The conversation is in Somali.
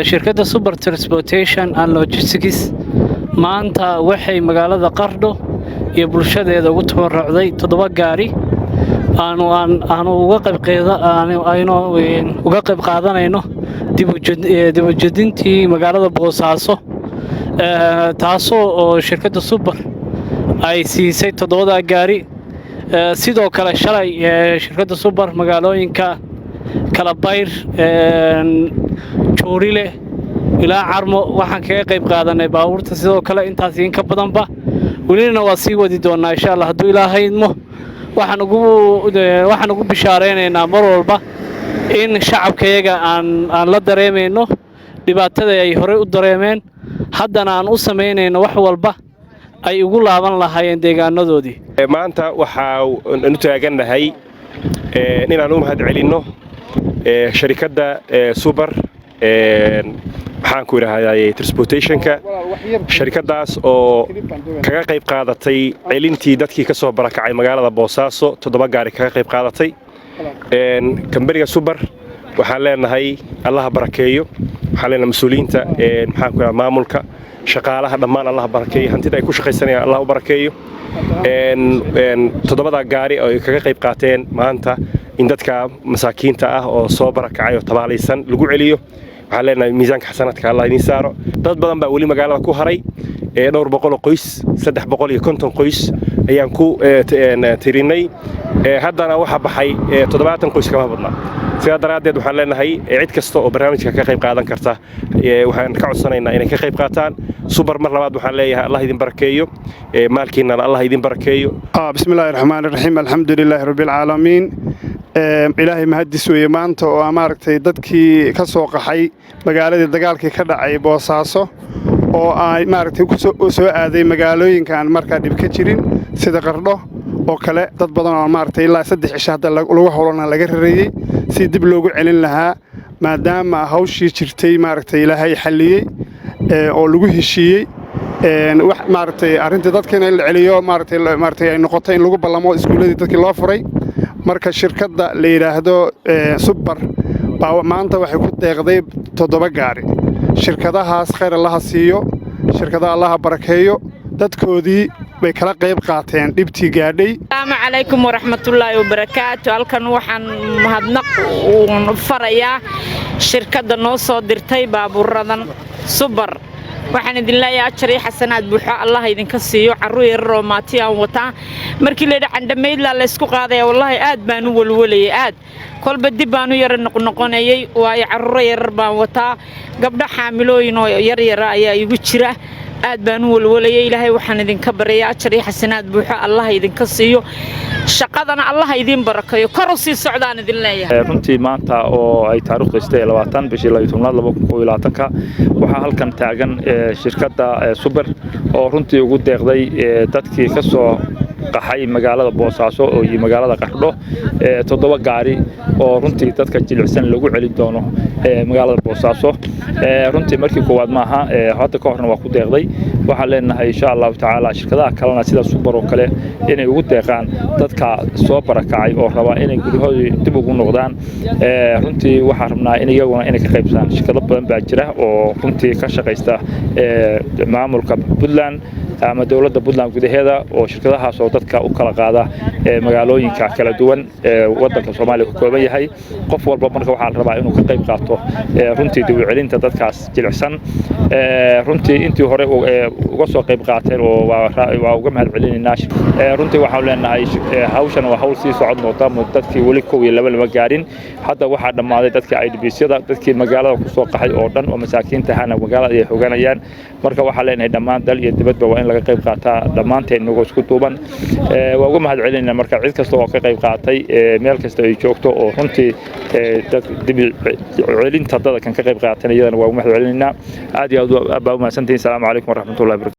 shirkadda Super Transportation and Logistics maanta waxay magaalada Qardho iyo bulshadeeda ugu tabarucday 7 gaari aanu uga qayb qaadanayno dib u jedintii magaalada Boosaaso taasoo shirkadda Super ay siisay 7 gaari sidoo kale shalay shirkadda Super magaalooyinka Kalabayr Joorile ilaa Carmo waxaan kaga qayb qaadanay baabuurta sidoo kale intaas in ka badanba welina waa sii wadi doonaa insha Allah hadduu Ilaahay idmo waxaan ugu bishaareynaa mar walba in shacabkayaga aan la dareemayno dhibaatada ay hore u dareemeen haddana aan u sameynayno wax walba ay ugu laaban lahaayeen deegaanadoodii maanta waxa aanu taaganahay inaan u mahad celinno shirkadda Super waxaan ku yiraahdaa transportationka shirkadaas oo kaga qayb qaadatay celintii dadkii ka soo barakacay magaalada Boosaaso 7 gaari kaga qayb qaadatay kambaniga Super waxaan leenahay Allah barakeeyo waxaan leenahay mas'uuliyiinta maxaan ku yiraahdaa maamulka shaqaalaha dhammaan Allah barakeeyo hantida ay ku shaqaysanayaan Allah u barakeeyo 7 gaari oo kaga qayb qaateen maanta in dadka masaakiinta ah oo soo barakacay oo tabaalaysan lagu celiyo waxaan leenahay miisaanka xasanaadka Allah idin saaro dad badan baa wali magaalada ku haray dhowr boqol qoys 350 qoys ayaan ku tirinay haddana waxa baxay 70 qoys kama badna sidaa daraadeed waxaan leenahay cid kasta oo barnaamijka ka qayb qaadan karta waxaan ka codsanaynaa inay ka qayb qaataan Super mar labaad waxaan leeyahay Allah idin barakeeyo maalkiina Allah idin barakeeyo bismillaahir rahmaanir rahiim alxamdulillaahi rabbil caalamiin ilaahay mahadis weeye maanta oo maaragtay dadkii ka soo qaxay magaaladii dagaalkii ka dhacay Boosaaso oo ay maaragtay ku soo aaday magaalooyinkan markaa dib ka jirin sida Qardho oo kale dad badan oo maaragtay ilaa 3 cisho hadda lagu howlana laga rareeyay si dib loogu celin lahaa maadaama hawshii jirtay maaragtay ilaahay xaliyay oo lagu heshiiyay wax maaragtay arinta dadkana in la celiyo maaragtay ay noqotay in lagu ballamo iskuuladii dadkii loo furay marka shirkadda la yiraahdo Super baa maanta waxay ku deeqday 7 gaari shirkadahaas khayr Allah siiyo shirkadaha Allah barakeeyo dadkoodii bay kala qayb qaateen dhibtii gaadhay Assalamu alaykum wa rahmatullahi wa barakaatuh halkan waxaan mahadnaq u farayaa shirkadda noo soo dirtay baaburadan Super waxaan idin leeyahay ajri xasanaad buuxa Allah idinka siiyo caruur Roomaati aan wata markii la dhameyd la isku qaaday wallahi aad baan u walwalay aad kolba dib baan u yar noqonayay way caruur yar baan wata gabdha xaamilooyin oo yar yar ayaa igu jira aad baan u walwalayay ilaahay waxaan idinka barayaa ajri xasanaad buuxa Allah idinka siiyo shaqadana Allah idin barakeeyo kor u sii socdaan idin leeyahay runtii maanta oo ay taariikhdu 20 bishii 2022 waxa halkan taagan shirkadda Super oo runtii ugu deeqday dadkii ka soo qaxay magaalada Boosaaso oo iyo magaalada Qardho 7 gaari oo runtii dadka jilicsan lagu celin doono magaalada Boosaaso runtii markii koowaad maaha hadda ka horna waa ku deeqday waxaan leenahay insha Allah taala shirkadaha kalena sida Super oo kale inay ugu deeqaan dadka soo barakacay oo raba inay guryahoodii dib ugu noqdaan runtii waxaan rabnaa in iyaguna inay ka qaybsadaan shirkado badan baa jira oo runtii ka shaqeysta maamulka Puntland ama dawladda Puntland gudaheeda oo shirkadahaas oo dadka u kala qaada magaalooyinka kala duwan waddanka Soomaaliya ku kooban yahay qof walba marka waxaa la rabaa inuu ka qayb qaato runtii dib u celinta dadkaas jilicsan runtii intii hore uga soo qayb qaateen oo waa uga mahad celinaynaa runtii waxaan leenahay hawshan waa hawl sii socod doonta dadkii wali 2 gaarin hadda waxaa dhamaaday dadkii IDPs-yada dadkii magaalada ku soo qaxay oo dhan oo masaakiinta ahna magaalada ay xoganayaan marka waxaa leenahay dhammaan dal iyo dibadba waa in laga qayb qaataa dhammaanteen inagoo isku duuban waa uga mahad celinaynaa marka cid kasta oo ka qayb qaatay meel kasta ay joogto oo runtii dib celinta dadka kan ka qayb qaatanayana waa uga mahad celinaynaa aad iyo aad baa u mahadsantihiin. Assalaamu calaykum wa rahmatullahi wa barakatuh.